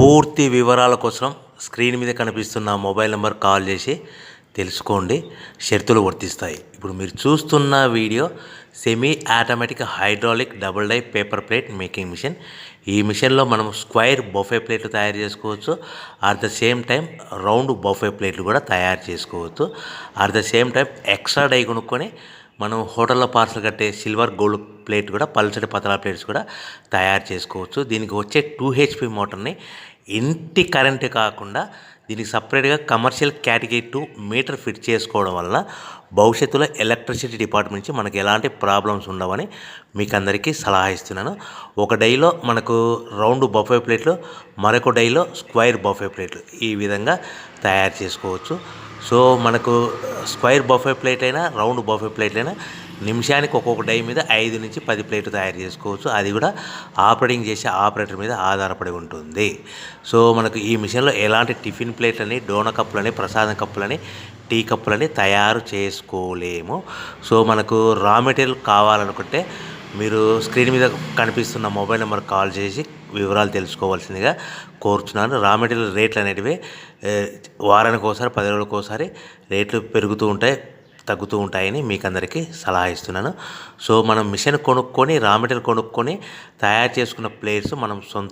పూర్తి వివరాల కోసం స్క్రీన్ మీద కనిపిస్తున్న మొబైల్ నెంబర్ కాల్ చేసి తెలుసుకోండి. షరతులు వర్తిస్తాయి. ఇప్పుడు మీరు చూస్తున్న video semi automatic hydraulic double die paper plate making machine. ఈ మిషన్లో మనం స్క్వైర్ బఫే ప్లేట్లు తయారు చేసుకోవచ్చు. At the same time round buffet ప్లేట్లు కూడా తయారు చేసుకోవచ్చు. At the same time extra die కొనుక్కొని మనం హోటల్లో పార్సల్ కట్టే సిల్వర్ గోల్డ్ ప్లేట్ కూడా పల్చటి పతలా ప్లేట్స్ కూడా తయారు చేసుకోవచ్చు. దీనికి వచ్చే 2 HP మోటార్ని ఇంటి కరెంటు కాకుండా దీనికి సపరేట్గా కమర్షియల్ కేటగిరీ 2 మీటర్ ఫిట్ చేసుకోవడం వల్ల భవిష్యత్తులో ఎలక్ట్రిసిటీ డిపార్ట్మెంట్ నుంచి మనకి ఎలాంటి ప్రాబ్లమ్స్ ఉండవని మీకు అందరికీ సలహా ఇస్తున్నాను. ఒక డైలో మనకు రౌండ్ బఫే ప్లేట్లు, మరొక డైలో స్క్వైర్ బఫే ప్లేట్లు ఈ విధంగా తయారు చేసుకోవచ్చు. సో మనకు స్క్వైర్ బఫే ప్లేట్ అయినా రౌండ్ బఫే ప్లేట్ అయినా నిమిషానికి ఒక్కొక్క డై మీద 5 నుంచి 10 ప్లేట్లు తయారు చేసుకోవచ్చు. అది కూడా ఆపరేటింగ్ చేసే ఆపరేటర్ మీద ఆధారపడి ఉంటుంది. సో మనకు ఈ మిషన్లో ఎలాంటి టిఫిన్ ప్లేట్లని, డోనా కప్పులని, ప్రసాదం కప్పులని, టీ కప్పులని తయారు చేసుకోలేము. సో మనకు రా మెటీరియల్ కావాలనుకుంటే మీరు స్క్రీన్ మీద కనిపిస్తున్న మొబైల్ నెంబర్ కాల్ చేసి వివరాలు తెలుసుకోవాల్సిందిగా కోరుచున్నాను. రా మెటీరియల్ రేట్లు అనేటివి వారానికి ఒకసారి, 10 రోజులకు ఒకసారి రేట్లు పెరుగుతూ ఉంటాయి, తగ్గుతూ ఉంటాయని మీకు అందరికీ సలహా ఇస్తున్నాను. సో మనం మిషన్ కొనుక్కొని రా మెటీరియల్ కొనుక్కొని తయారు చేసుకున్న ప్లేట్స్ మనం సొంతంగా